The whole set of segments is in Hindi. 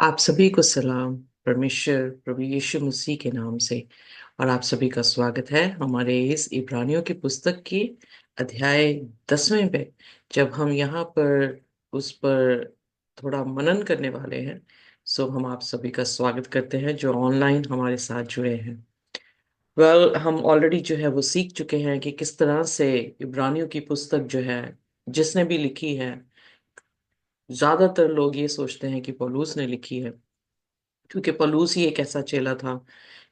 आप सभी को सलाम परमेश्वर प्रभु यीशु मसीह के नाम से। और आप सभी का स्वागत है हमारे इस इब्रानियों की पुस्तक की अध्याय 10वें पे। जब हम यहाँ पर उस पर थोड़ा मनन करने वाले हैं, सो हम आप सभी का स्वागत करते हैं जो ऑनलाइन हमारे साथ जुड़े हैं। हम ऑलरेडी जो है वो सीख चुके हैं कि किस तरह से इब्रानियों की पुस्तक जो है, जिसने भी लिखी है, ज्यादातर लोग ये सोचते हैं कि पौलुस ने लिखी है, क्योंकि पलूस ही एक ऐसा चेला था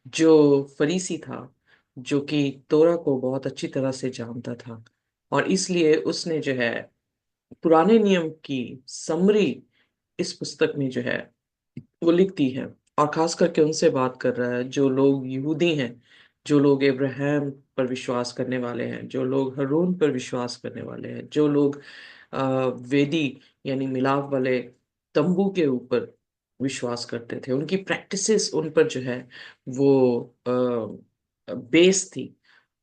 जो फरीसी था, जो कि तोरा को बहुत अच्छी तरह से जानता था। और इसलिए उसने जो है पुराने नियम की समरी इस पुस्तक में जो है वो लिख दी है। और खास करके उनसे बात कर रहा है जो लोग यहूदी हैं, जो लोग इब्राहिम पर विश्वास करने वाले हैं, जो लोग हारून पर विश्वास करने वाले हैं, जो लोग वेदी यानी मिलाप वाले तंबू के ऊपर विश्वास करते थे, उनकी प्रैक्टिसेस उन पर जो है वो बेस थी।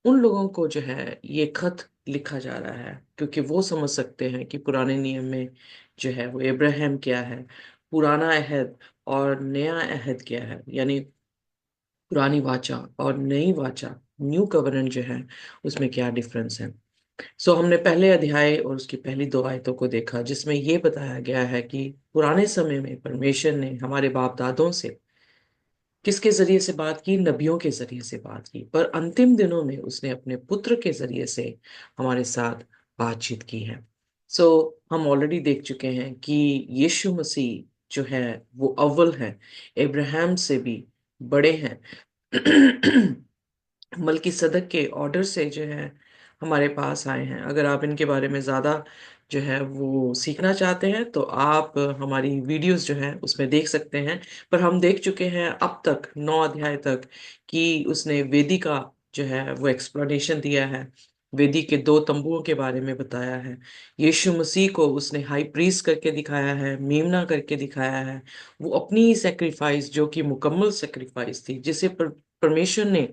उन लोगों को जो है ये खत लिखा जा रहा है, क्योंकि वो समझ सकते हैं कि पुराने नियम में जो है वो इब्राहिम क्या है, पुराना अहद और नया अहद क्या है, यानी पुरानी वाचा और नई वाचा, न्यू कवरेंट जो है उसमें क्या डिफरेंस है। हमने पहले अध्याय और उसकी पहली दो आयतों को देखा, जिसमें ये बताया गया है कि पुराने समय में परमेश्वर ने हमारे बाप दादों से किसके जरिए से बात की, नबियों के जरिए से बात की, पर अंतिम दिनों में उसने अपने पुत्र के जरिए से हमारे साथ बातचीत की है। सो हम ऑलरेडी देख चुके हैं कि यीशु मसीह जो है वो अव्वल है, इब्राहिम से भी बड़े हैं। मलकी सदक के ऑर्डर से जो है हमारे पास आए हैं। अगर आप इनके बारे में ज़्यादा जो है वो सीखना चाहते हैं तो आप हमारी वीडियोस जो है उसमें देख सकते हैं। पर हम देख चुके हैं अब तक 9 अध्याय तक कि उसने वेदी का जो है वो एक्सप्लेनेशन दिया है, वेदी के दो तंबुओं के बारे में बताया है। यीशु मसीह को उसने हाई प्रीस्ट करके दिखाया है, मेमना करके दिखाया है। वो अपनी ही सेक्रीफाइस जो कि मुकम्मल सेक्रीफाइस थी, जिसे परमेश्वर ने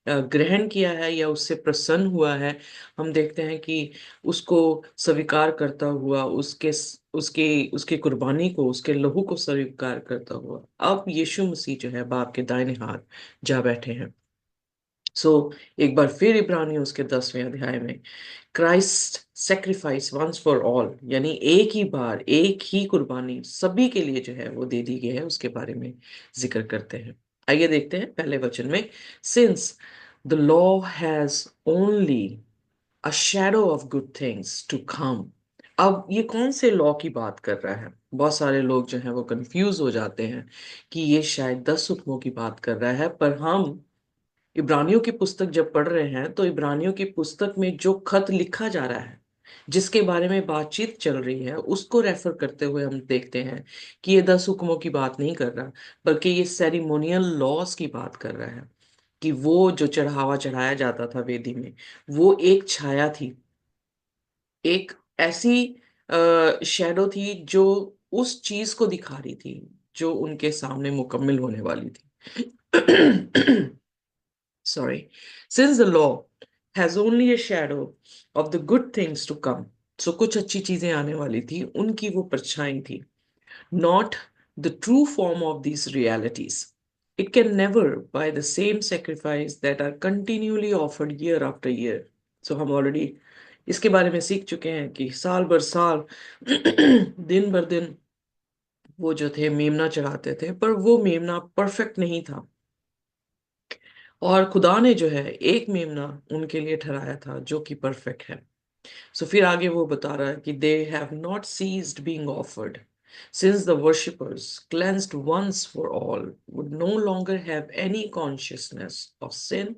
ग्रहण किया है या उससे प्रसन्न हुआ है, हम देखते हैं कि उसको स्वीकार करता हुआ, उसके उसकी कुर्बानी को, उसके लहू को स्वीकार करता हुआ अब यीशु मसीह जो है बाप के दाहिने हाथ जा बैठे हैं। सो एक बार फिर इब्रानियों उसके 10वें अध्याय में Christ sacrifice once for all, यानी एक ही बार एक ही कुर्बानी सभी के लिए जो है वो दे दी गई है, उसके बारे में जिक्र करते हैं। आइए देखते हैं पहले वचन में। Since the law has only a shadow of good things to come. अब ये कौन से लॉ की बात कर रहा है? बहुत सारे लोग जो हैं वो कंफ्यूज हो जाते हैं कि ये शायद 10 हुक्मों की बात कर रहा है। पर हम इब्रानियों की पुस्तक जब पढ़ रहे हैं तो इब्रानियों की पुस्तक में जो खत लिखा जा रहा है, जिसके बारे में बातचीत चल रही है, उसको रेफर करते हुए हम देखते हैं कि ये 10 हुक्मों की बात नहीं कर रहा, बल्कि ये सेरिमोनियल लॉस की बात कर रहा है। कि वो जो चढ़ावा चढ़ाया जाता था वेदी में, वो एक छाया थी, एक ऐसी शैडो थी जो उस चीज को दिखा रही थी जो उनके सामने मुकम्मल होने वाली थी। Sorry. Since the law has only a shadow of the good things to come, so कुछ अच्छी चीजें आने वाली थी, उनकी वो परछाई थी, not the true form of these realities. It can never, by the same sacrifice that are continually offered year after year. So हम already इसके बारे में सीख चुके हैं कि साल भर साल दिन भर दिन वो जो थे मेमना चढ़ाते थे, पर वो मेमना परफेक्ट नहीं था। और खुदा ने जो है एक मेमना उनके लिए ठहराया था जो कि परफेक्ट है। फिर आगे वो बता रहा है कि they have not ceased being offered since the worshippers cleansed once for all would no longer have any consciousness of sin.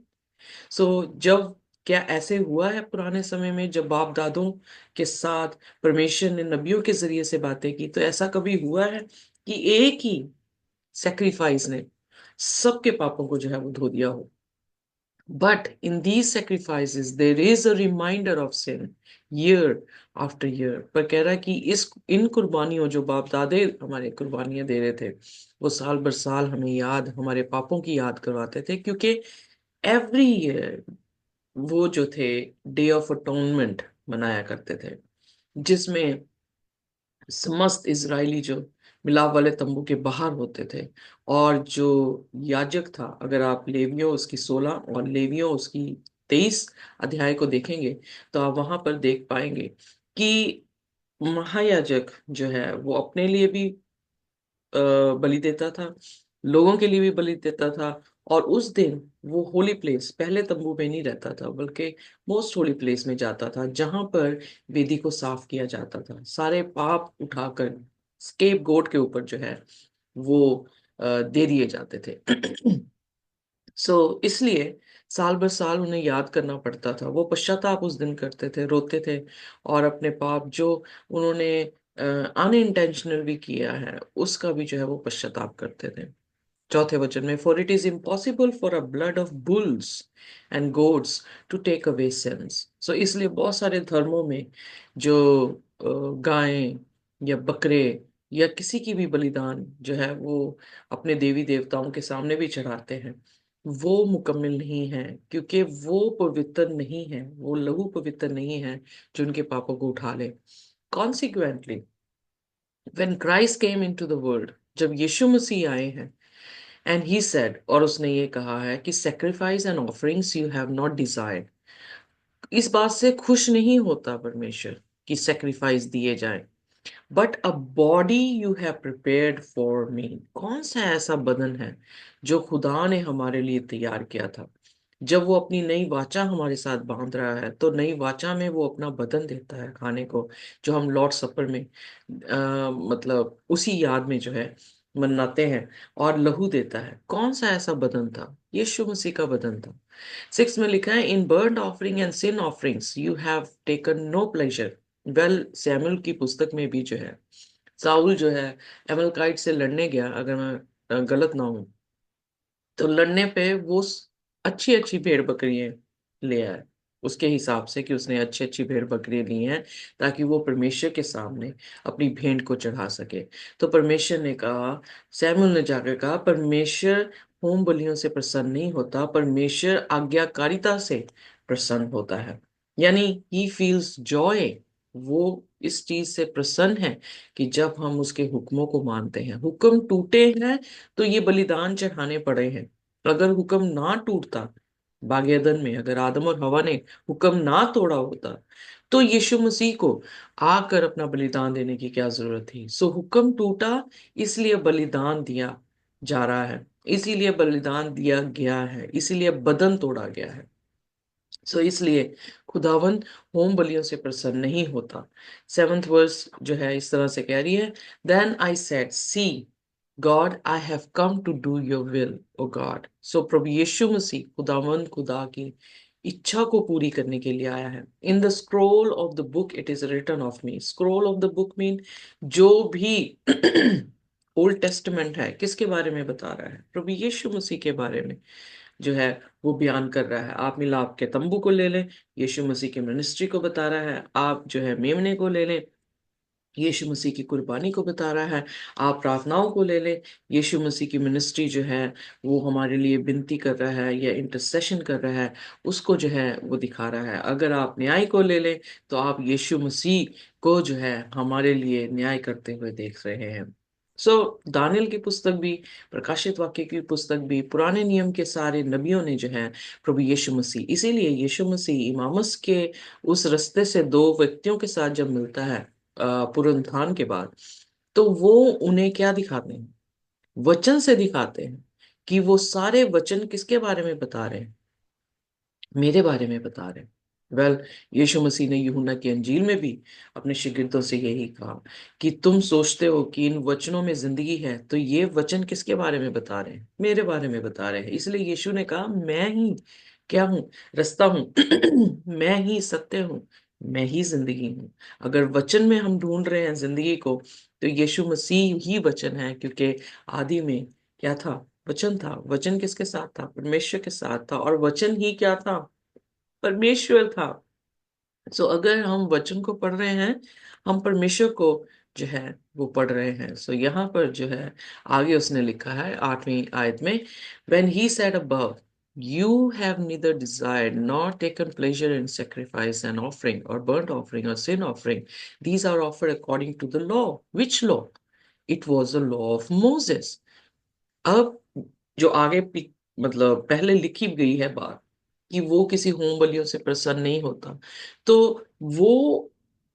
जब क्या ऐसे हुआ है पुराने समय में, जब बाप दादों के साथ परमेश्वर ने नबियों के जरिए से बातें की, तो ऐसा कभी हुआ है कि एक ही सेक्रीफाइस ने सबके पापों को जो है वो धो दिया हो? But in these sacrifices, there is a reminder of sin year after year. पर कह रहा है कि इस इन कुर्बानियों, जो बाप दादे हमारे कुर्बानियां दे रहे थे, वो साल भर साल हमें याद, हमारे पापों की याद करवाते थे, क्योंकि एवरी ईयर वो जो थे डे ऑफ अटोनमेंट मनाया करते थे, जिसमें समस्त इजरायली जो मिलाप वाले तंबू के बाहर होते थे। और जो याजक था, अगर आप लेवियों उसकी 16 और लेवियों उसकी 23 अध्याय को देखेंगे, तो आप वहां पर देख पाएंगे कि महायाजक जो है वो अपने लिए भी बलि देता था, लोगों के लिए भी बलि देता था। और उस दिन वो होली प्लेस पहले तंबू में नहीं रहता था, बल्कि मोस्ट होली प्लेस में जाता था, जहां पर वेदी को साफ किया जाता था, सारे पाप उठाकर स्केप गोट के ऊपर जो है वो दे दिए जाते थे। इसलिए साल भर साल उन्हें याद करना पड़ता था, वो पश्चाताप उस दिन करते थे, रोते थे, और अपने पाप जो उन्होंने अनइंटेंशनल भी किया है उसका भी जो है वो पश्चाताप करते थे। चौथे वचन में, for it is impossible for a blood of bulls and goats to take away sins. So इसलिए बहुत सारे धर्मों में जो गायें या बकरे या किसी की भी बलिदान जो है वो अपने देवी देवताओं के सामने भी चढ़ाते हैं, वो मुकम्मल नहीं है, क्योंकि वो पवित्र नहीं है, वो लहू पवित्र नहीं है जो उनके पापों को उठा ले। Consequently, when Christ came into the world, जब यीशु मसीह आए हैं, एंड ही सेड, और उसने ये कहा है कि sacrifice and offerings you have not desired. इस बात से खुश नहीं होता परमेश्वर कि सेक्रीफाइस दिए जाए, but a body you have prepared for me. कौन सा ऐसा बदन है जो खुदा ने हमारे लिए तैयार किया था? जब वो अपनी नई वाचा हमारे साथ बांध रहा है, तो नई वाचा में वो अपना बदन देता है खाने को, जो हम लॉर्ड सपर में मतलब उसी याद में जो है मनाते हैं, और लहू देता है। कौन सा ऐसा बदन था? यीशु मसीह का बदन था। 6 में लिखा है, in burnt offering and sin offerings you have taken no pleasure. Well, Samuel की पुस्तक में भी जो है, साउल जो है एमलकाइट से लड़ने गया, अगर मैं गलत ना हूं, तो लड़ने पे वो अच्छी अच्छी भेड़ बकरियां ले आए, उसके हिसाब से कि उसने अच्छी अच्छी भेड़ बकरियां ली हैं, ताकि वो परमेश्वर के सामने अपनी भेंट को चढ़ा सके। तो परमेश्वर ने कहा, सैमुअल ने जाकर कहा, परमेश्वर होम बलियों से प्रसन्न नहीं होता, परमेश्वर आज्ञाकारिता से प्रसन्न होता है। यानी ही फील्स जॉय, वो इस चीज से प्रसन्न है कि जब हम उसके हुक्मों को मानते हैं। हुक्म टूटे हैं तो ये बलिदान चढ़ाने पड़े हैं। अगर हुक्म ना टूटता, बागेदन में अगर आदम और हवा ने हुक्म ना तोड़ा होता, तो यीशु मसीह को आकर अपना बलिदान देने की क्या जरूरत थी? हुक्म टूटा, इसलिए बलिदान दिया जा रहा है, इसीलिए बलिदान दिया गया है, इसीलिए बदन तोड़ा गया है। इसलिए खुदावंद होम बलियों से प्रसन्न नहीं होता। 7th वर्स जो है इस तरह से कह रही है, then I said, see God, I have come to do your will O God. प्रभु यीशु मसीह खुदावंद खुदा की इच्छा को पूरी करने के लिए आया है। In the scroll of the book it is written of me. Scroll of the book mean जो भी ओल्ड टेस्टमेंट है, किसके बारे में बता रहा है? प्रभु यीशु मसीह के बारे में जो है वो बयान कर रहा है। आप मिलाप के तंबू को ले लें, यीशु मसीह की मिनिस्ट्री को बता रहा है। आप जो है मेमने को ले लें, यीशु मसीह की कुर्बानी को बता रहा है। आप प्रार्थनाओं को ले लें, यीशु मसीह की मिनिस्ट्री जो है वो हमारे लिए विनती कर रहा है या इंटरसेशन कर रहा है, उसको जो है वो दिखा रहा है। अगर आप न्याय को ले लें, तो आप यीशु मसीह को जो है हमारे लिए न्याय करते हुए देख रहे हैं। दानियल की पुस्तक भी, प्रकाशित वाक्य की पुस्तक भी, पुराने नियम के सारे नबियों ने जो है प्रभु यीशु मसीह, इसीलिए यीशु मसीह इमामस के उस रास्ते से दो व्यक्तियों के साथ जब मिलता है पुनरुत्थान के बाद, तो वो उन्हें क्या दिखाते हैं? वचन से दिखाते हैं कि वो सारे वचन किसके बारे में बता रहे हैं? मेरे बारे में बता रहे हैं। वेल, यीशु मसीह ने यूहन्ना की अंजील में भी अपने शागिर्दों से यही कहा कि तुम सोचते हो कि इन वचनों में जिंदगी है, तो ये वचन किसके बारे में बता रहे हैं? मेरे बारे में बता रहे हैं। इसलिए यीशु ने कहा, मैं ही क्या हूँ? रास्ता हूँ। मैं ही सत्य हूँ, मैं ही जिंदगी हूँ। अगर वचन में हम ढूंढ रहे हैं जिंदगी को, तो यीशु मसीह ही वचन है, क्योंकि आदि में क्या था? वचन था। वचन किसके साथ था? परमेश्वर के साथ था। और वचन ही क्या था? परमेश्वर था। अगर हम वचन को पढ़ रहे हैं, हम परमेश्वर को जो है वो पढ़ रहे हैं। यहाँ पर जो है आगे उसने लिखा है 8वीं आयत में, when he said above, you have neither desired nor taken pleasure in sacrifice and offering or burnt offering or sin offering, these are offered according to the law. Which law? It was the law of Moses. अब जो आगे मतलब पहले लिखी गई है बात कि वो किसी होम बलियों से प्रसन्न नहीं होता, तो वो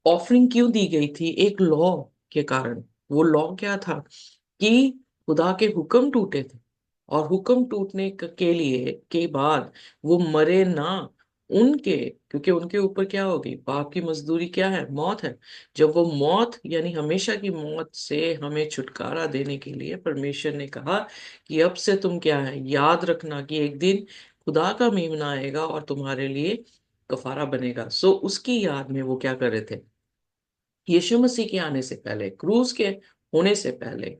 ऑफरिंग क्यों दी गई थी? एक लॉ के कारण। वो लॉ क्या था कि खुदा के हुक्म टूटे थे, और हुक्म टूटने के लिए के बाद वो मरे ना उनके, क्योंकि उनके ऊपर क्या होगी? पाप की मजदूरी क्या है? मौत है। जब वो मौत यानी हमेशा की मौत से हमें छुटकारा देने के लिए परमेश्वर ने कहा कि अब से तुम क्या है, याद रखना कि एक दिन खुदा का मेमना आएगा और तुम्हारे लिए कफारा बनेगा। सो उसकी याद में वो क्या कर रहे थे? यीशु मसीह के आने से पहले, क्रूस के होने से पहले,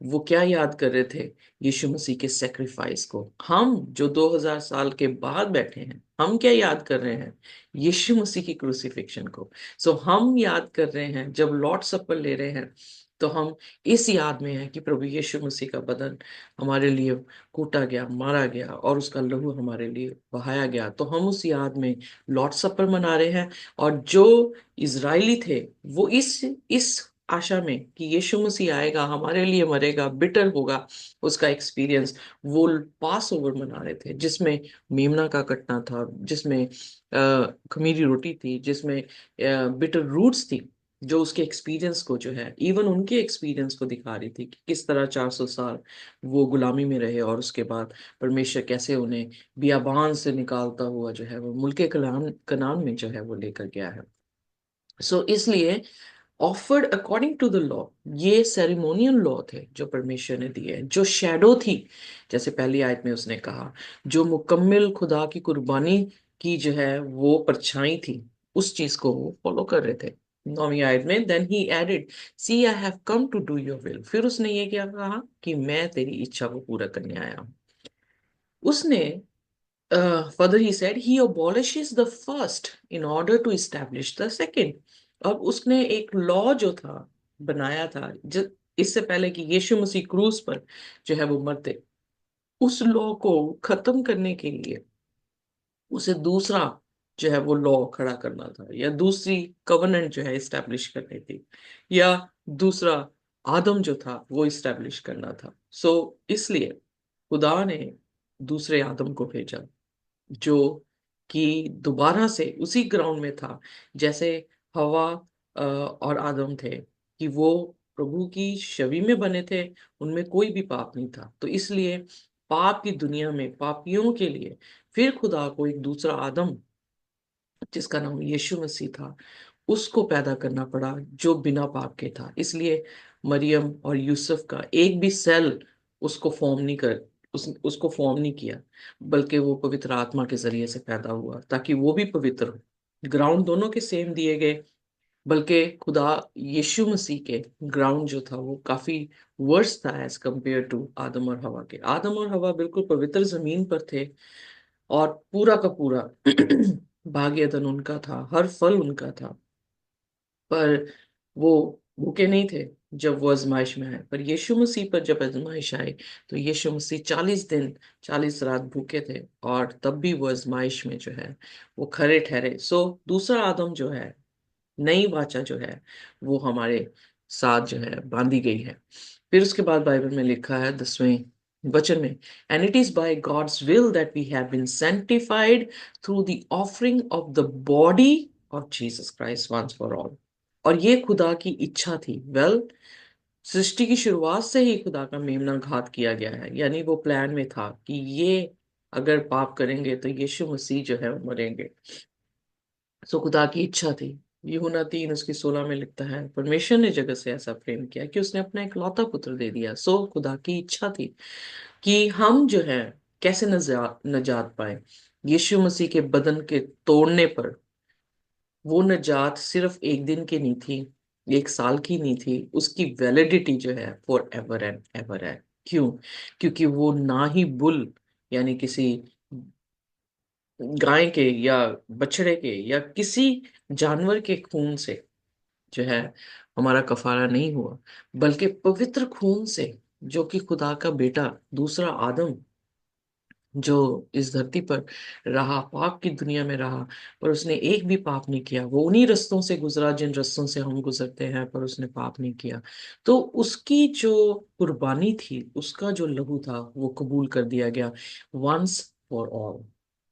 वो क्या याद कर रहे थे? यीशु मसीह के सेक्रीफाइस को। हम जो 2000 साल के बाद बैठे हैं, हम क्या याद कर रहे हैं? यीशु मसीह की क्रूसिफिक्शन को। सो हम याद कर रहे हैं, जब लॉर्ड सपर ले रहे हैं, तो हम इस याद में हैं कि प्रभु यीशु मसीह का बदन हमारे लिए कूटा गया, मारा गया, और उसका लहू हमारे लिए बहाया गया। तो हम उस याद में लॉर्ड सपर मना रहे हैं। और जो इजरायली थे, वो इस आशा में कि यीशु मसीह आएगा, हमारे लिए मरेगा, बिटर होगा उसका एक्सपीरियंस, वो पास ओवर मना रहे थे, जिसमें मेमना का कटना था, जिसमें खमीरी रोटी थी, जिसमें बिटर रूट्स थी, जो उसके एक्सपीरियंस को जो है, इवन उनके एक्सपीरियंस को दिखा रही थी कि किस तरह 400 साल वो गुलामी में रहे, और उसके बाद परमेश्वर कैसे उन्हें बियाबान से निकालता हुआ जो है वो मुल्के कनान कनान में जो है वो लेकर गया है। सो इसलिए offered according to the law, ये सेरेमोनियल लॉ थे जो परमेश्वर ने दिए, जो शैडो थी, जैसे पहली आयत में उसने कहा, जो मुकम्मिल खुदा की कुर्बानी की जो है वो परछाई थी, उस चीज को वो फॉलो कर रहे थे। 9वीं आयत में, then he added, see I have come to do your will, फिर उसने ये क्या कहा कि मैं तेरी इच्छा को पूरा करने आया हूं। उसने further he said he abolishes the first in order to establish the second। अब उसने एक लॉ जो था बनाया था, इससे पहले कि यीशु मसीह क्रूस पर जो है वो मरते, उस लॉ को खत्म करने के लिए उसे दूसरा जो है वो लॉ खड़ा करना था, या दूसरी कवनेंट जो है इस्टेब्लिश करनी थी, या दूसरा आदम जो था वो इस्टेब्लिश करना था। सो इसलिए खुदा ने दूसरे आदम को भेजा, जो कि दोबारा से उसी ग्राउंड में था जैसे हवा और आदम थे, कि वो प्रभु की छवि में बने थे, उनमें कोई भी पाप नहीं था। तो इसलिए पाप की दुनिया में पापियों के लिए फिर खुदा को एक दूसरा आदम, जिसका नाम यीशु मसीह था, उसको पैदा करना पड़ा, जो बिना पाप के था। इसलिए मरियम और यूसुफ का एक भी सेल उसको फॉर्म नहीं कर उसको फॉर्म नहीं किया, बल्कि वो पवित्र आत्मा के जरिए से पैदा हुआ, ताकि वो भी पवित्र हो। ग्राउंड दोनों के सेम दिए गए, बल्कि खुदा यीशु मसीह के ग्राउंड जो था वो काफी वर्स था एज कंपेयर टू आदम और हवा के। आदम और हवा बिल्कुल पवित्र जमीन पर थे, और पूरा का पूरा भाग्यधन उनका था, हर फल उनका था, पर वो भूखे नहीं थे जब वो आजमाइश में आए। पर यीशु मसीह पर जब आजमाइश आई, तो यीशु मसीह 40 दिन 40 रात भूखे थे, और तब भी वो आजमाइश में जो है वो खरे ठहरे। सो दूसरा आदम जो है, नई वाचा जो है, वो हमारे साथ जो है बांधी गई है। फिर उसके बाद बाइबल में लिखा है 10वें वचन में, and it is by God's will that we have been sanctified through the offering of the body of Jesus Christ once for all. और ये खुदा की इच्छा थी। सृष्टि की शुरुआत से ही खुदा का मेमना घात किया गया है, यानी वो प्लान में था कि ये अगर पाप करेंगे तो यीशु मसीह जो है वो मरेंगे। सो खुदा की इच्छा थी। यूहन्ना 3:16 में लिखता है, परमेश्वर ने जगत से ऐसा प्रेम किया कि उसने अपना इकलौता पुत्र दे दिया। सो खुदा की इच्छा थी कि हम जो है कैसे नजात पाए। यीशु मसीह के बदन के तोड़ने पर वो नजात सिर्फ एक दिन की नहीं थी, 1 साल की नहीं थी, उसकी वैलिडिटी जो है फॉर एवर एंड एवर है। क्यों? क्योंकि वो ना ही बुल यानी किसी गाय के या बछड़े के या किसी जानवर के खून से जो है हमारा कफारा नहीं हुआ, बल्कि पवित्र खून से, जो कि खुदा का बेटा दूसरा आदम जो इस धरती पर रहा, पाप की दुनिया में रहा, पर उसने एक भी पाप नहीं किया। वो उन्हीं रास्तों से गुजरा जिन रास्तों से हम गुजरते हैं, पर उसने पाप नहीं किया। तो उसकी जो कुर्बानी थी, उसका जो लहू था, वो कबूल कर दिया गया, वंस फॉर ऑल।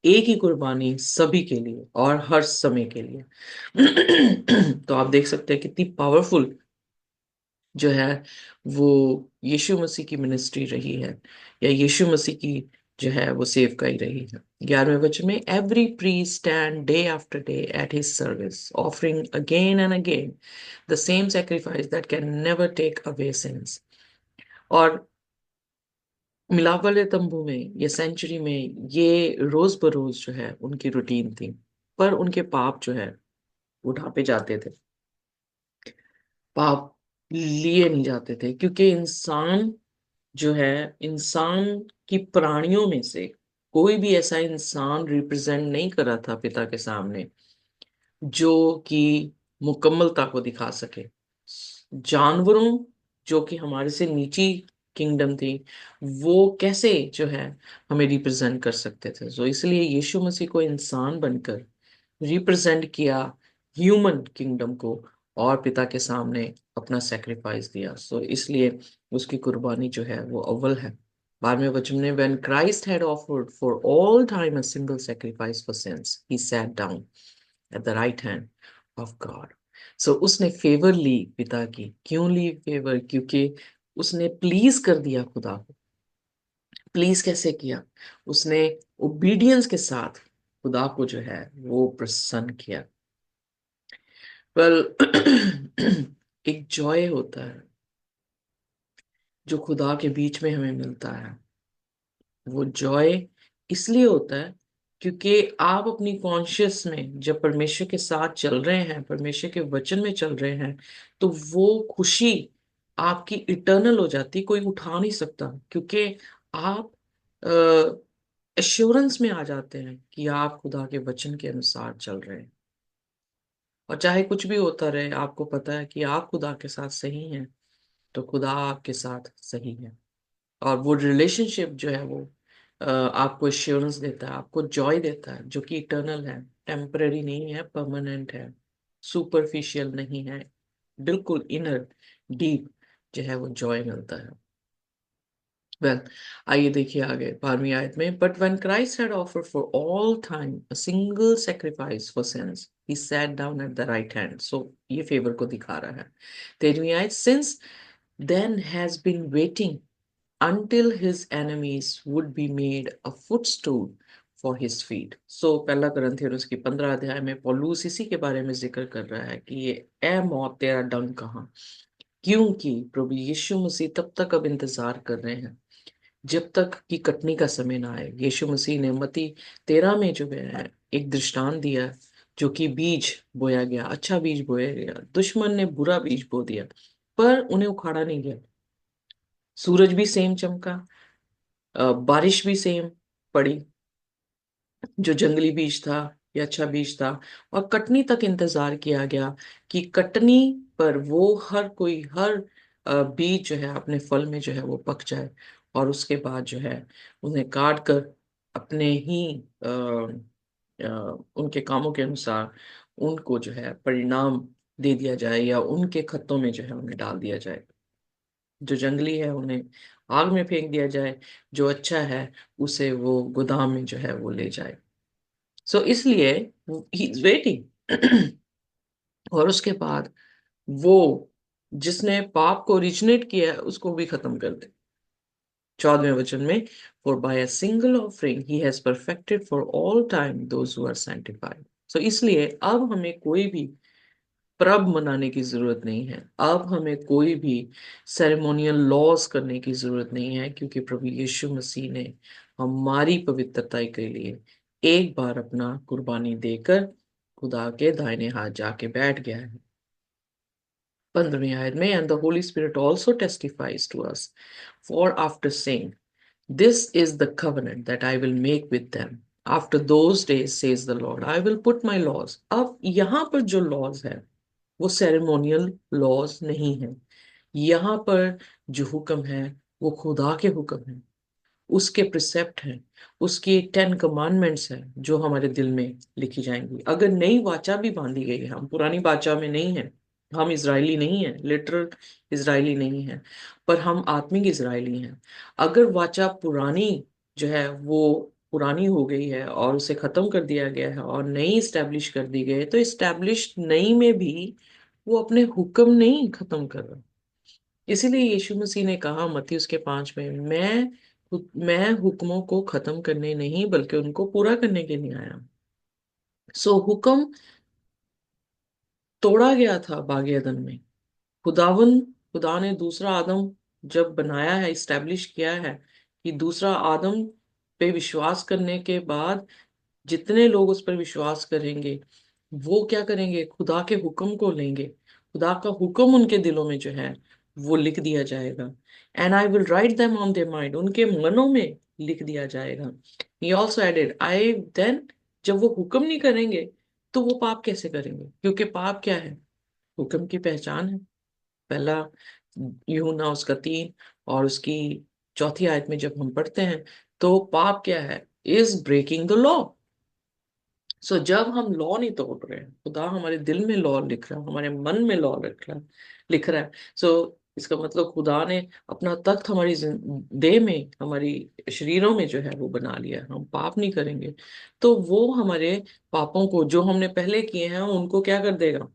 एक ही कुर्बानी सभी के लिए और हर समय के लिए। तो आप देख सकते हैं कितनी पावरफुल जो है वो यीशु मसीह की मिनिस्ट्री रही है, या यीशु मसीह की जो है वो सेवकाई रही है। 11वें वचन में, every priest stand day after day at his service, offering again and again the same sacrifice that can never take away sins. और मिलाप वाले तंबू में या सेंचुरी में ये रोज बरोज जो है उनकी रूटीन थी। पर उनके पाप जो है वो ढांपे जाते थे, पाप लिए नहीं जाते थे, क्योंकि इंसान जो है, इंसान की प्राणियों में से कोई भी ऐसा इंसान रिप्रेजेंट नहीं कर रहा था पिता के सामने जो कि मुकम्मलता को दिखा सके। जानवरों, जो कि हमारे से नीची किंगडम थी, वो कैसे जो है हमें रिप्रेजेंट कर सकते थे। तो इसलिए यीशु मसीह को इंसान बनकर रिप्रेजेंट किया ह्यूमन किंगडम को, और पिता के सामने अपना सेक्रीफाइस दिया। सो इसलिए उसकी कुर्बानी जो है वो अव्वल है। 12वें वचन में, when Christ had offered for all time a single sacrifice for sins, he sat down at the right hand of God. So उसने फेवर ली पिता की। क्यों ली फेवर? क्योंकि उसने प्लीज कर दिया खुदा को। प्लीज कैसे किया? उसने ओबीडियंस के साथ खुदा को जो है वो प्रसन्न किया। वेल, एक जॉय होता है जो खुदा के बीच में हमें मिलता है। वो जॉय इसलिए होता है क्योंकि आप अपनी कॉन्शियस में जब परमेश्वर के साथ चल रहे हैं, परमेश्वर के वचन में चल रहे हैं, तो वो खुशी आपकी इटर्नल हो जाती, कोई उठा नहीं सकता। क्योंकि आप एश्योरेंस में आ जाते हैं कि आप खुदा के वचन के अनुसार चल रहे हैं, और चाहे कुछ भी होता रहे, आपको पता है कि आप खुदा के साथ सही हैं, तो खुदा आपके साथ सही है। और वो रिलेशनशिप जो है वो आपको एश्योरेंस देता है, आपको जॉय देता है, जो कि इटर्नल है, टेम्पररी नहीं है, परमानेंट है, सुपरफिशियल नहीं है, बिल्कुल इनर डीप जो है वो जॉय मिलता है। वेल, आइए देखिए आगे 12वीं आयत में, but when Christ had offered for all time a single sacrifice for sins, he sat down at the right hand. So ये फेवर को दिखा रहा है। 13वीं आयत, since then has been waiting until his enemies would be made a footstool for his feet. So पहला करंथियन उसकी 15 अध्याय में पौलुस इसी के बारे में जिक्र कर रहा है कि ये ए मौत तेरा डंक कहाँ। क्योंकि प्रभु यीशु मसीह तब तक अब इंतजार कर रहे हैं जब तक कि कटनी का समय ना आए। यीशु मसीह ने मत्ती 13 में जो है एक दृष्टांत दिया, जो कि बीज बोया गया, अच्छा बीज बोया गया, दुश्मन ने बुरा बीज बो दिया, पर उन्हें उखाड़ा नहीं गया। सूरज भी सेम चमका, बारिश भी सेम पड़ी, जो जंगली बीज था या अच्छा बीज था, और कटनी तक इंतजार किया गया कि कटनी पर वो हर कोई, हर बीज जो है अपने फल में जो है वो पक जाए, और उसके बाद जो है उन्हें काट कर अपने ही उनके कामों के अनुसार उनको जो है परिणाम दे दिया जाए, या उनके खत्तों में जो है उन्हें डाल दिया जाए। जो जंगली है उन्हें आग में फेंक दिया जाए, जो अच्छा है उसे वो गोदाम में जो है वो ले जाए। सो इसलिए ही इज वेटिंग। और उसके बाद वो जिसने पाप को ओरिजिनेट किया है उसको भी खत्म कर दे। 14वें वचन में, for by a single offering he has perfected for all time those who are sanctified. So इसलिए अब हमें कोई भी परब मनाने की जरूरत नहीं है, अब हमें कोई भी सेरेमोनियल लॉज करने की जरूरत नहीं है, क्योंकि प्रभु यीशु मसीह ने हमारी पवित्रता के लिए एक बार अपना कुर्बानी देकर खुदा के दाहिने हाथ जाके बैठ गया है। 15वीं आयत में, and the Holy Spirit also testifies to us, for after saying, this is the covenant that I will make with them after those days, says the Lord, I will put my laws। अब यहाँ पर जो लॉज है वो सेरेमोनियल लॉज नहीं है। यहाँ पर जो हुक्म है वो खुदा के हुक्म है। उसके प्रिसेप्ट हैं, उसकी 10 कमांडमेंट्स हैं जो हमारे दिल में लिखी जाएंगी। अगर नई वाचा भी बांधी गई है, हम पुरानी वाचा में नहीं है, हम इजरायली नहीं है, लिटरल इजरायली नहीं है, पर हम आत्मिक इजरायली हैं। अगर वाचा पुरानी जो है वो पुरानी हो गई है और उसे खत्म कर दिया गया है और नई स्टैब्लिश कर दी गई है, तो स्टैब्लिश नई में भी वो अपने हुक्म नहीं खत्म कर रहा। इसीलिए यीशु मसीह ने कहा मत्ती उसके 5 में, मैं हुक्मों को खत्म करने नहीं बल्कि उनको पूरा करने के लिए आया। सो हुक्म तोड़ा गया था बागे अदन में। खुदा ने दूसरा आदम जब बनाया है, इस्टेब्लिश किया है कि दूसरा आदम पे विश्वास करने के बाद जितने लोग उस पर विश्वास करेंगे वो क्या करेंगे, खुदा के हुक्म को लेंगे। खुदा का हुक्म उनके दिलों में जो है वो लिख दिया जाएगा। And I will write them on their mind, उनके मनों में लिख दिया जाएगा। He also added I then, जब वो हुक्म नहीं करेंगे तो वो पाप कैसे करेंगे, क्योंकि पाप क्या है, हुक्म की पहचान है। पहला यूहन्ना उसका 3 और उसकी चौथी आयत में जब हम पढ़ते हैं, तो पाप क्या है, इज ब्रेकिंग द लॉ। सो जब हम लॉ नहीं तोड़ रहे हैं, खुदा हमारे दिल में लॉ लिख रहा है, हमारे मन में लॉ लिख रहा है। सो इसका मतलब खुदा ने अपना तख्त हमारी देह में, हमारी शरीरों में जो है वो बना लिया है। हम पाप नहीं करेंगे तो वो हमारे पापों को जो हमने पहले किए हैं उनको क्या कर देगा,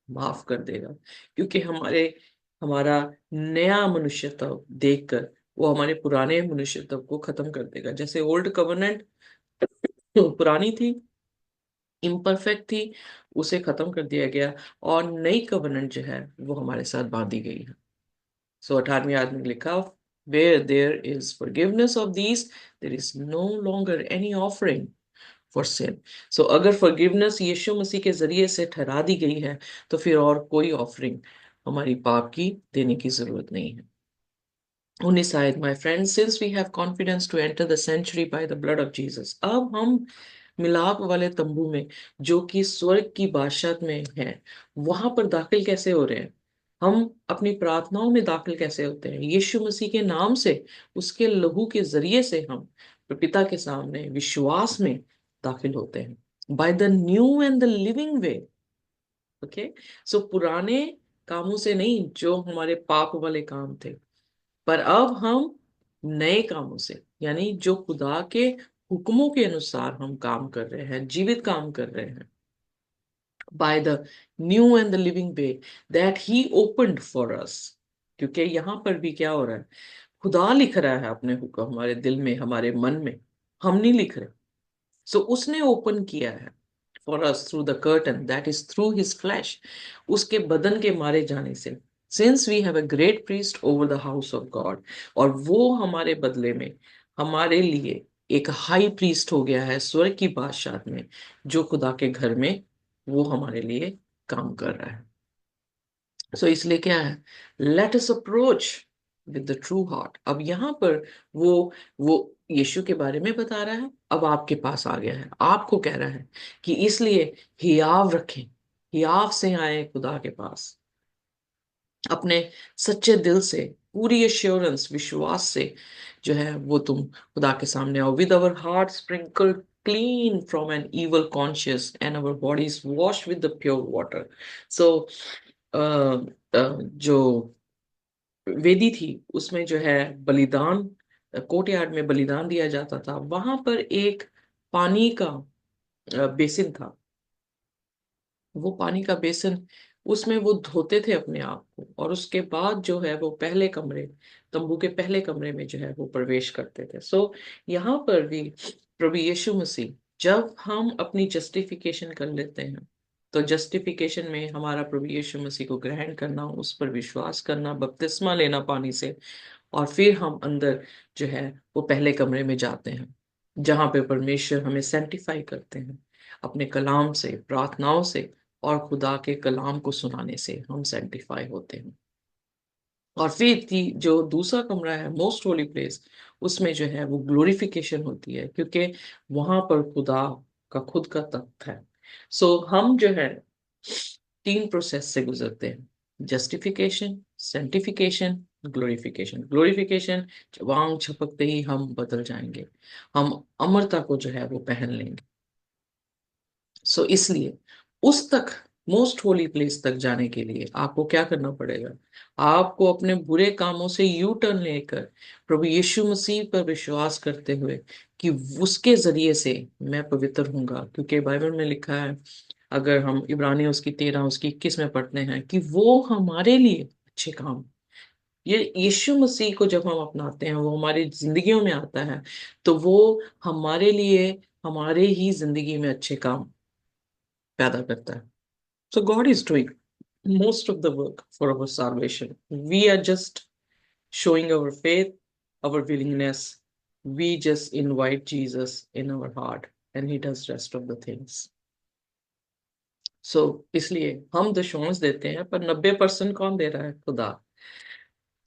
माफ कर देगा। क्योंकि हमारा नया मनुष्यत्व देखकर वो हमारे पुराने मनुष्यत्व को खत्म कर देगा। जैसे ओल्ड कवर्नेंट पुरानी थी, इम्परफेक्ट थी, उसे खत्म कर दिया गया और नई कवर्नेंट जो है वो हमारे साथ बांधी गई है। सो 18वीं आयत में लिखा, where there is forgiveness of these there is no longer any offering for sin. So अगर फॉरगिवनेस यीशु मसीह के जरिए से ठहरा दी गई है तो फिर और कोई ऑफरिंग हमारी पाप की देने की जरूरत नहीं है। 19 my friend, since we have confidence to enter the sanctuary by the blood of Jesus, अब हम मिलाप वाले तंबू में जो कि स्वर्ग की बादशाहत में है वहां पर दाखिल कैसे हो रहे हैं। हम अपनी प्रार्थनाओं में दाखिल कैसे होते हैं, यीशु मसीह के नाम से, उसके लहू के जरिए से हम पिता के सामने विश्वास में दाखिल होते हैं, by the new and the living way. Okay, so पुराने कामों से नहीं जो हमारे पाप वाले काम थे, पर अब हम नए कामों से, यानी जो खुदा के हुक्मों के अनुसार हम काम कर रहे हैं, जीवित काम कर रहे हैं, by the new and the living way that he opened for us. क्योंकि यहाँ पर भी क्या हो रहा है, खुदा लिख रहा है अपने हुक्म हमारे दिल में, हमारे मन में, हम नहीं लिख रहे। सो उसने ओपन किया है for us through the curtain that is through his flesh, उसके बदन के मारे जाने से। Since we have a great priest over the house of God, और वो हमारे बदले में हमारे लिए एक हाई प्रीस्ट हो गया है स्वर्ग की बादशाह में, जो खुदा के घर में वो हमारे लिए काम कर रहा है। सो इसलिए क्या है, late us approach with the true heart. अब यहाँ पर वो वो यीशु के बारे में बता रहा है, अब आपके पास आ गया है, आपको कह रहा है कि इसलिए हियाव रखें, हियाव से आए खुदा के पास अपने सच्चे दिल से, पूरी एश्योरेंस विश्वास से जो है वो तुम खुदा के सामने आओ। With our heart sprinkle clean from an evil conscience and our bodies wash with the pure water. So जो वेदी थी उसमें जो है बलिदान, कोर्टयार्ड में बलिदान दिया जाता था, वहां पर एक पानी का बेसिन था। वो पानी का बेसिन, उसमें वो धोते थे अपने आप को, और उसके बाद जो है वो पहले कमरे, तंबू के पहले कमरे में जो है वो प्रवेश करते थे। सो यहाँ पर भी प्रभु यीशु मसीह, जब हम अपनी जस्टिफिकेशन कर लेते हैं, तो जस्टिफिकेशन में हमारा प्रभु यीशु मसीह को ग्रहण करना, उस पर विश्वास करना, बपतिस्मा लेना पानी से, और फिर हम अंदर जो है वो पहले कमरे में जाते हैं जहां पे परमेश्वर हमें सेंटिफाई करते हैं अपने कलाम से, प्रार्थनाओं से, और खुदा के कलाम को सुनाने से हम सेंटिफाई होते हैं। और फिर की जो दूसरा कमरा है, मोस्ट होली प्लेस, उसमें जो है वो ग्लोरिफिकेशन होती है, क्योंकि वहां पर खुदा का खुद का तख्त है। सो हम जो है 3 प्रोसेस से गुजरते हैं, जस्टिफिकेशन, सेंटिफिकेशन, ग्लोरिफिकेशन। ग्लोरिफिकेशन, जब आंख झपकते ही हम बदल जाएंगे, हम अमरता को जो है वो पहन लेंगे। सो इसलिए उस तक, मोस्ट होली प्लेस तक जाने के लिए आपको क्या करना पड़ेगा? आपको अपने बुरे कामों से यू टर्न लेकर प्रभु यीशु मसीह पर विश्वास करते हुए कि उसके जरिए से मैं पवित्र हूंगा, क्योंकि बाइबल में लिखा है, अगर हम इब्रानियों उसकी 13 उसकी 21 में पढ़ते हैं कि वो हमारे लिए अच्छे काम, ये यीशु मसीह को जब हम अपनाते हैं, वो हमारी जिंदगियों में आता है, तो वो हमारे लिए, हमारे ही जिंदगी में अच्छे काम पैदा करता है। So God is doing most of the work for our salvation. We are just showing our faith, our willingness. We just invite Jesus in our heart and he does rest of the things. So इसलिए हम दशमांश देते हैं, पर 90% कौन दे रहा है? खुदा।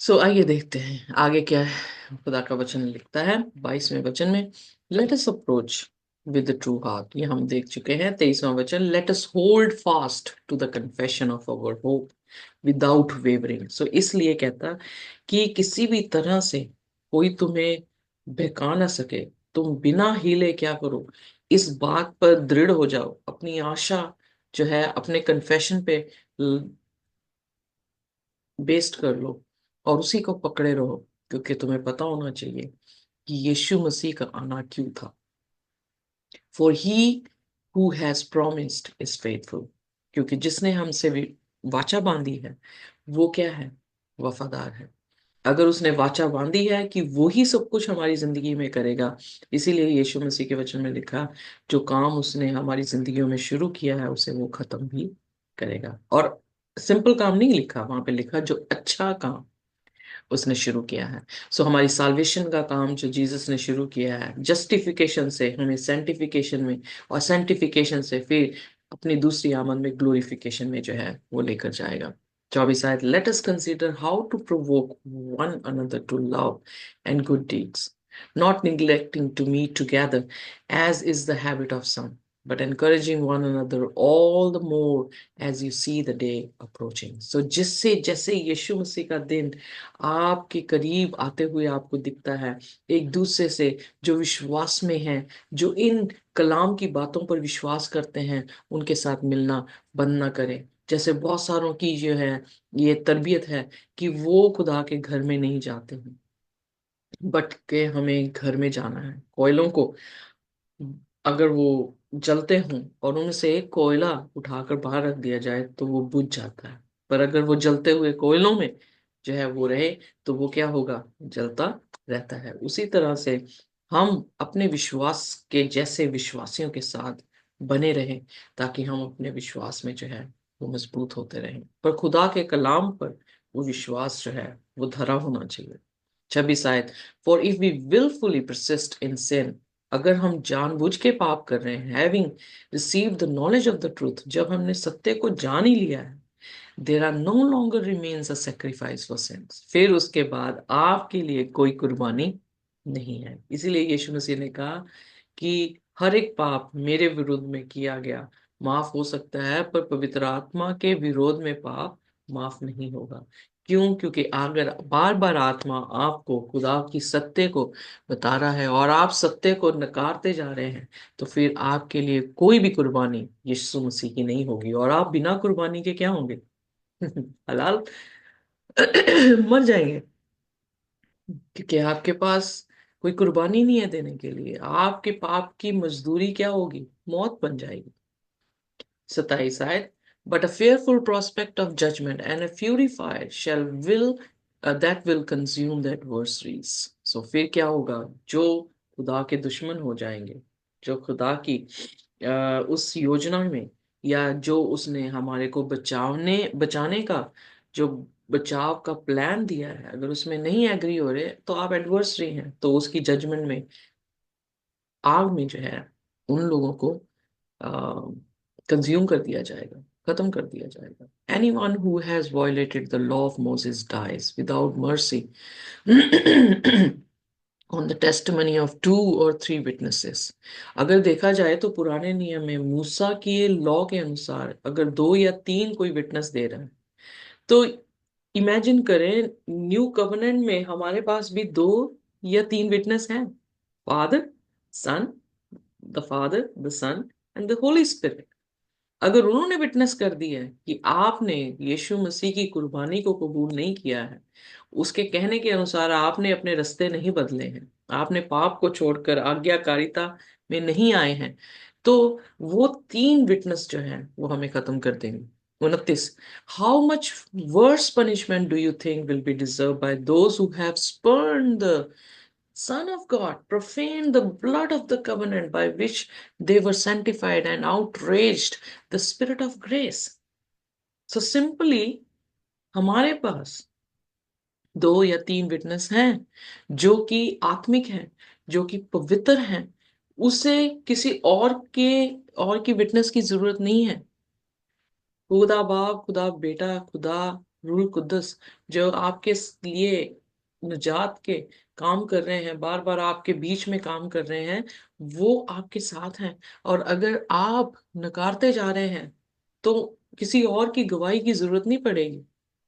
सो आइए देखते हैं आगे क्या है। खुदा का वचन लिखता है 22वें वचन में, let us approach with true heart. ये हम देख चुके हैं। 23वां वचन, let us hold fast to the confession of our hope without wavering. So इसलिए कहता कि किसी भी तरह से कोई तुम्हें बहका ना सके, तुम बिना हिले क्या करो, इस बात पर दृढ़ हो जाओ, अपनी आशा जो है अपने कन्फेशन पे बेस्ड कर लो और उसी को पकड़े रहो, क्योंकि तुम्हें पता होना चाहिए कि यीशु मसीह का आना क्यों था। For he who has promised is faithful, क्योंकि जिसने हमसे वाचा बांधी है वो क्या है? वफादार है। अगर उसने वाचा बांधी है कि वो ही सब कुछ हमारी जिंदगी में करेगा, इसीलिए यीशु मसीह के वचन में लिखा, जो काम उसने हमारी जिंदगियों में शुरू किया है उसे वो खत्म भी करेगा। और सिंपल काम नहीं लिखा वहां पे, लिखा जो अच्छा काम उसने शुरू किया है। सो हमारी साल्वेशन का काम जो जीसस ने शुरू किया है, जस्टिफिकेशन से हमें सेंटिफिकेशन में, और सेंटिफिकेशन से फिर अपनी दूसरी आमद में ग्लोरिफिकेशन में जो है वो लेकर जाएगा। 24 आयत, let us consider how to provoke one another to love and good deeds, not neglecting to meet together as is the habit of some, but encouraging one another all the more as you see the day approaching. So जिससे जैसे यीशु मसीह का दिन आपके करीब आते हुए आपको दिखता है, एक दूसरे से जो विश्वास में है, जो इन कलाम की बातों पर विश्वास करते हैं, उनके साथ मिलना बंद ना करें। जैसे बहुत सारों की जो है ये तरबियत है कि वो खुदा के घर में नहीं जाते हैं, बट के हमें घर में जाना है। कोयलों को अगर वो जलते हों और उनमें से एक कोयला उठाकर बाहर रख दिया जाए तो वो बुझ जाता है, पर अगर वो जलते हुए कोयलों में जो है वो रहे तो वो क्या होगा? जलता रहता है। उसी तरह से हम अपने विश्वास के जैसे विश्वासियों के साथ बने रहें, ताकि हम अपने विश्वास में जो है वो मजबूत होते रहें। पर खुदा के कलाम पर वो विश्वास जो है वो धरा होना चाहिए। 26 आयत, for if we wilfully persist in sin, अगर हम जानबूझ के पाप कर रहे हैं, having received the knowledge of the truth, जब हमने सत्य को जान ही लिया है, there are no longer remains a sacrifice for sins, फिर उसके बाद आपके लिए कोई कुर्बानी नहीं है। इसीलिए यीशु मसीह ने कहा कि हर एक पाप मेरे विरुद्ध में किया गया माफ हो सकता है, पर पवित्र आत्मा के विरोध में पाप माफ नहीं होगा। क्यों? क्योंकि अगर बार बार आत्मा आपको खुदा की सत्य को बता रहा है और आप सत्य को नकारते जा रहे हैं, तो फिर आपके लिए कोई भी कुर्बानी यीशु मसीह की नहीं होगी, और आप बिना कुर्बानी के क्या होंगे? हलाल मर जाएंगे, क्योंकि आपके पास कोई कुर्बानी नहीं है देने के लिए। आपके पाप की मजदूरी क्या होगी? मौत बन जाएगी। 27 आयत, but a fearful prospect of judgment and a fury fire shall will that will consume the adversaries. So फिर क्या होगा? जो खुदा के दुश्मन हो जाएंगे, जो खुदा की उस योजना में, या जो उसने हमारे को बचाने का जो बचाव का प्लान दिया है, अगर उसमें नहीं एग्री हो रहे तो आप एडवर्सरी हैं, तो उसकी जजमेंट में, आग में जो है उन लोगों को कंज्यूम कर दिया जाएगा, खत्म कर दिया जाएगा। Anyone who has violated the law of Moses dies without mercy on the testimony of two or three witnesses. अगर देखा जाए तो पुराने नियम में मूसा की लॉ के अनुसार अगर दो या तीन कोई विटनेस दे रहा है, तो इमेजिन करें, न्यू कवेनेंट में हमारे पास भी 2 या 3 विटनेस हैं, Father, Son, the Father, the Son and the Holy Spirit. अगर उन्होंने विटनेस कर दिया है कि आपने यीशु मसीह की कुर्बानी को कबूल नहीं किया है, उसके कहने के अनुसार आपने अपने रास्ते नहीं बदले हैं, आपने पाप को छोड़कर आज्ञाकारिता में नहीं आए हैं, तो वो 3 विटनेस जो हैं वो हमें खत्म कर देंगे। 29, how much worse punishment do you think will be deserve by those who have spurned the Son of God, profaned the blood of the covenant by which they were sanctified, and outraged the Spirit of grace. So simply, हमारे पास 2 या 3 विटनेस हैं जो कि आत्मिक हैं, जो कि पवित्र हैं। उसे किसी और की विटनेस की जरूरत नहीं है। खुदा बाप, खुदा बेटा, खुदा रूल कुद्दस, जो आपके लिए निजात के काम कर रहे हैं, बार बार आपके बीच में काम कर रहे हैं, वो आपके साथ हैं। और अगर आप नकारते जा रहे हैं तो किसी और की गवाही की जरूरत नहीं पड़ेगी।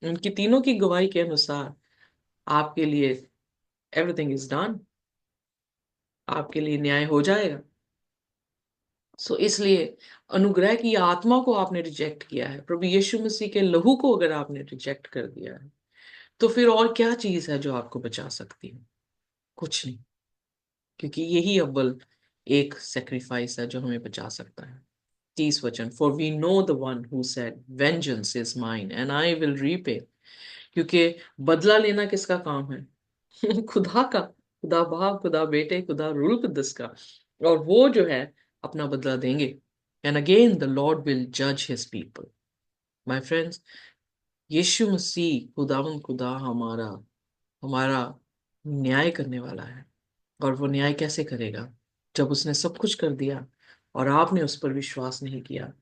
उनकी तीनों की गवाही के अनुसार आपके लिए एवरीथिंग इज डन, आपके लिए न्याय हो जाएगा। सो इसलिए अनुग्रह की आत्मा को आपने रिजेक्ट किया है, प्रभु यीशु मसीह के लहू को अगर आपने रिजेक्ट कर दिया है, तो फिर और क्या चीज है जो आपको बचा सकती है? कुछ नहीं, क्योंकि यही अव्वल एक सेक्रीफाइस है जो हमें बचा सकता है। 30 वचन, for we know the one who said vengeance is mine and I will repay. क्योंकि बदला लेना किसका काम है? खुदा का, खुदा बाप, खुदा बेटे, खुदा रूल कुद्दस का। और वो जो है अपना बदला देंगे। And again the Lord will जज हिज पीपल। माय फ्रेंड्स, यीशु मसीह खुदावन खुदा हमारा हमारा न्याय करने वाला है। और वो न्याय कैसे करेगा? जब उसने सब कुछ कर दिया और आपने उस पर विश्वास नहीं किया,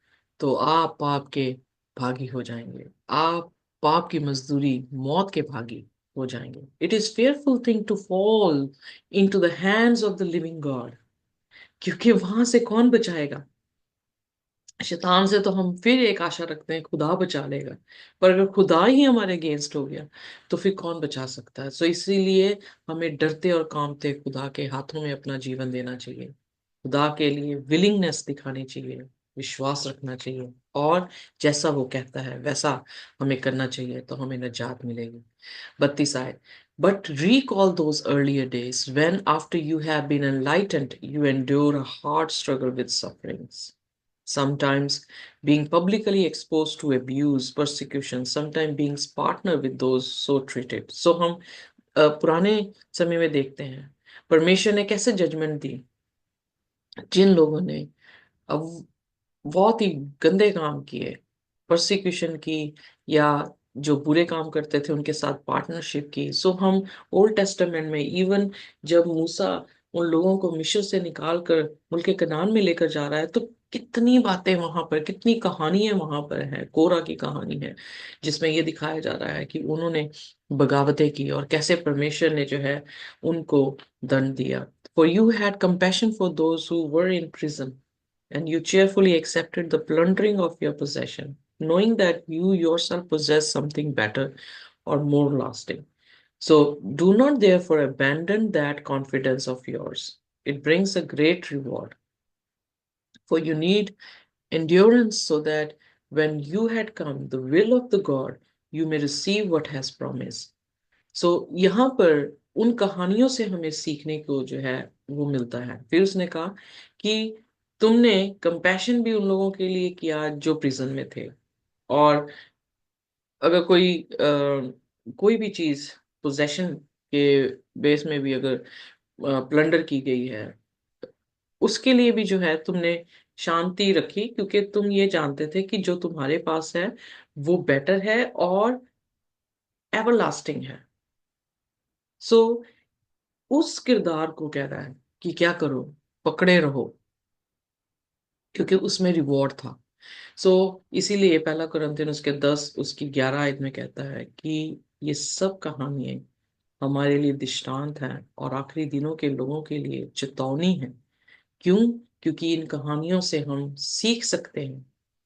तो आप पाप के भागी हो जाएंगे। आप पाप की मजदूरी मौत के भागी हो जाएंगे। It is fearful thing to fall into the hands of the living God. क्योंकि वहां से कौन बचाएगा? शैतान से तो हम फिर एक आशा रखते हैं खुदा बचा लेगा, पर अगर खुदा ही हमारे अगेंस्ट हो गया तो फिर कौन बचा सकता है? सो इसीलिए हमें डरते और कांपते खुदा के हाथों में अपना जीवन देना चाहिए, खुदा के लिए विलिंगनेस दिखानी चाहिए, विश्वास रखना चाहिए, और जैसा वो कहता है वैसा हमें करना चाहिए, तो हमें निजात मिलेगी। 32 आए, but recall those earlier days when after you have been enlightened you endure a hard struggle with sufferings, sometimes being publicly exposed to abuse, persecution, sometimes being partner with those so treated. So हम पुराने समय में देखते हैं परमेश्वर ने कैसे जजमेंट दी जिन लोगों ने अब बहुत ही गंदे काम किए, परसिक्यूशन की, या जो बुरे काम करते थे उनके साथ पार्टनरशिप की। सो हम ओल्ड टेस्टामेंट में इवन जब मूसा उन लोगों को मिस्र से निकाल कर मुल्क कनान में लेकर जा रहा है, तो कितनी बातें वहां पर, कितनी कहानियां वहां पर है। कोरा की कहानी है जिसमें ये दिखाया जा रहा है कि उन्होंने बगावतें की और कैसे परमेश्वर ने जो है उनको दंड दिया। For you had compassion for those who were in prison and you cheerfully accepted the plundering of your possession, knowing that you yourself possess something better or more lasting. So do not therefore abandon that confidence of yours. It brings a great reward. For you need endurance so that when you had come the will of the God, you may receive what has promised. So यहाँ पर उन कहानियों से हमें सीखने को जो है वो मिलता है। फिर उसने कहा कि तुमने कंपैशन भी उन लोगों के लिए किया जो प्रिजन में थे। और अगर कोई भी चीज पोजेशन के बेस में भी अगर प्लंडर की गई है, उसके लिए भी जो है तुमने शांति रखी, क्योंकि तुम ये जानते थे कि जो तुम्हारे पास है वो बेटर है और एवरलास्टिंग है। सो उस किरदार को कह रहा है कि क्या करो, पकड़े रहो, क्योंकि उसमें रिवॉर्ड था। सो इसीलिए पहला कुरिन्थियन उसके 10 उसकी 11 आयत में कहता है कि ये सब कहानियां हमारे लिए दृष्टांत हैं और आखिरी दिनों के लोगों के लिए चेतावनी है। क्यों? क्योंकि इन कहानियों से हम सीख सकते हैं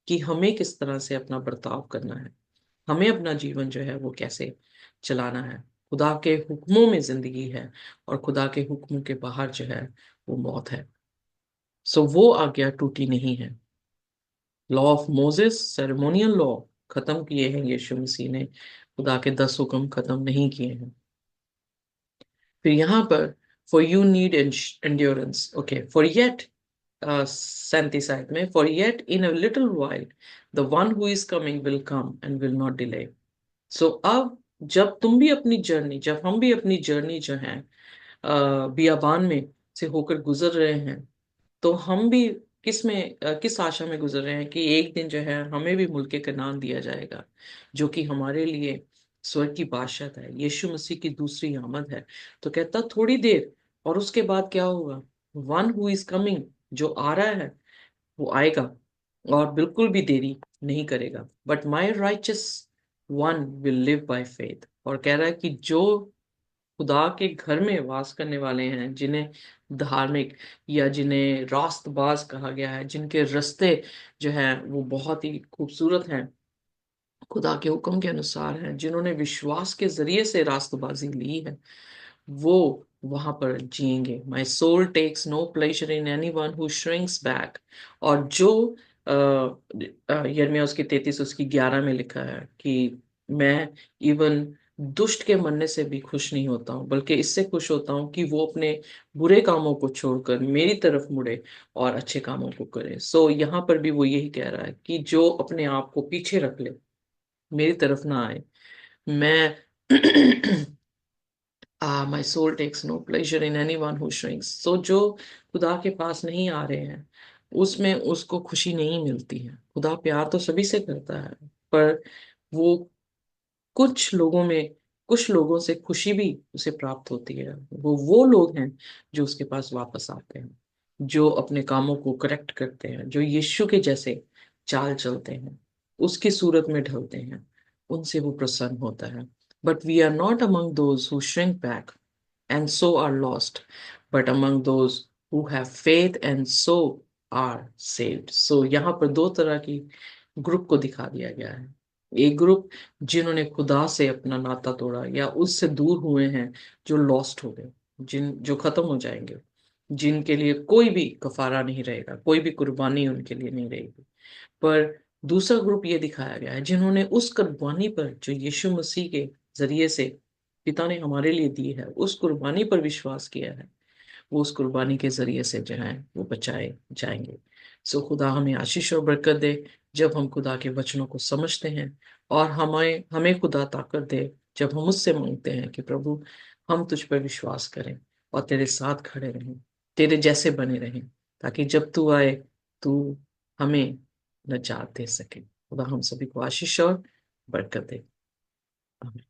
कि हमें किस तरह से अपना बर्ताव करना है। हमें अपना जीवन जो है वो कैसे चलाना है। खुदा के हुक्मों में जिंदगी है, और खुदा के हुक्मों के बाहर जो है वो मौत है। सो वो आज्ञा टूटी नहीं है। Law of Moses, ceremonial law खत्म किए हैं यीशु मसीह ने, खुदा के 10 हुक्म खत्म नहीं किए हैं। फिर यहाँ पर for you need endurance, okay, for yet 37 में, for yet in a little while the one who is coming will come and will not delay. So अब जब तुम भी अपनी जर्नी, जब हम भी अपनी जर्नी जो है बियाबान में से होकर गुजर रहे हैं, तो हम भी किस आशा में गुजर रहे हैं कि एक दिन जो है हमें भी मुल्क कनान दिया जाएगा, जो कि हमारे लिए स्वर्ग की बादशाहत है, यीशु मसीह की दूसरी आमद है। तो कहता थोड़ी देर और उसके बाद क्या होगा, वन हु इज कमिंग, जो आ रहा है वो आएगा और बिल्कुल भी देरी नहीं करेगा। But my righteous one will live by faith, और कह रहा है कि जो खुदा के घर में वास करने वाले हैं, जिन्हें धार्मिक या जिन्हें रास्तबाज कहा गया है, जिनके रास्ते जो है वो बहुत ही खूबसूरत हैं, खुदा के हुक्म के अनुसार हैं, जिन्होंने विश्वास के जरिए से रास्तबाजी ली है, वो वहां पर जिएंगे। My soul takes no pleasure in anyone who shrinks back. और जो यिर्मयाह उसकी 33 उसकी 11 में लिखा है कि मैं इवन दुष्ट के मरने से भी खुश नहीं होता हूँ, बल्कि इससे खुश होता हूँ कि वो अपने बुरे कामों को छोड़कर मेरी तरफ मुड़े और अच्छे कामों को करे। सो यहाँ पर भी वो यही कह रहा है कि जो अपने आप को पीछे रख ले, मेरी तरफ ना आए। मैं my soul takes no pleasure in anyone who shrinks. So जो खुदा के पास नहीं आ रहे हैं, उसमें उसको खुशी नहीं मिलती है। खुदा प्यार तो सभी से करता है, पर वो कुछ लोगों में, कुछ लोगों से खुशी भी उसे प्राप्त होती है। वो लोग हैं जो उसके पास वापस आते हैं, जो अपने कामों को करेक्ट करते हैं, जो यीशु के जैसे चाल चलते हैं, उसकी सूरत में ढलते हैं, उनसे वो प्रसन्न होता है। But we are not among those who shrink back and so are lost, but among those who have faith and so are saved. So यहाँ पर दो तरह की ग्रुप को दिखा दिया गया है। एक ग्रुप जिन्होंने खुदा से अपना नाता तोड़ा या उससे दूर हुए हैं, जो लॉस्ट हो गए, जो खत्म हो जाएंगे, जिनके लिए कोई भी कफारा नहीं रहेगा, कोई भी कुर्बानी उनके लिए नहीं रहेगी। पर दूसरा ग्रुप ये दिखाया गया है जिन्होंने उस कुर्बानी पर जो यीशु मसीह के जरिए से पिता ने हमारे लिए दी है, उस कुर्बानी पर विश्वास किया है, वो उस कुर्बानी के जरिए से जो है वो बचाए जाएंगे। सो खुदा हमें आशीष और बरकत दे जब हम खुदा के वचनों को समझते हैं, और हमें हमें खुदा ताकत दे जब हम उससे मांगते हैं कि प्रभु हम तुझ पर विश्वास करें और तेरे साथ खड़े रहें, तेरे जैसे बने रहें, ताकि जब तू आए तू हमें नजात दे सके। खुदा हम सभी को आशीष और बरकत दे। आमीन।